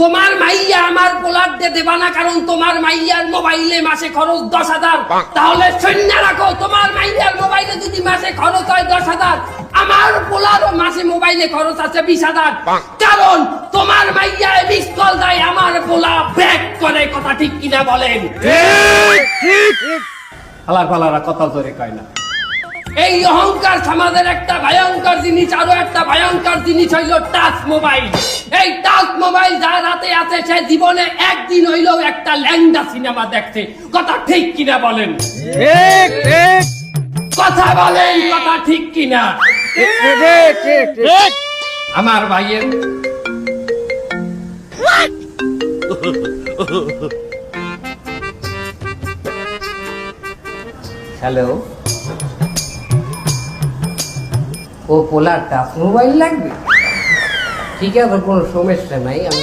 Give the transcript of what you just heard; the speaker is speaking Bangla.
তোমার মাইয়া আমার পোলার দিয়ে দেবা না, কারণ তোমার মাইয়ার মোবাইলে মাসে খরচ 10,000। তাহলে শূন্য রাখো, তোমার মাইয়ার মোবাইলে যদি মাসে খরচ হয় 10,000, আমার পোলারও মাসে মোবাইলে খরচ আছে 20,000। কারণ তোমার মাইয়া মিস কল দেয়, আমার পোলা ব্যাক করে। কথা ঠিক কিনা বলেন? হালার ফালারা কথা জোরে কয় না। এই অহংকার সমাজের একটা ভয়ঙ্কর জিনিস। আরো একটা ভয়ঙ্কর জিনিস হইল টাচ মোবাইল। এই টাচ মোবাইল যার হাতে আছে সে জীবনে একদিন হইলেও একটা ল্যাংডা সিনেমা দেখছে। কথা ঠিক কিনা বলেন? ঠিক ঠিক কথা বলেন, কথা ঠিক কিনা? ঠিক ঠিক ঠিক আমার ভাইয়ের হ্যালো, ও পোলার টাচ মোবাইল লাগবে? ঠিক আছে, কোনো সমস্যা নাই, আমি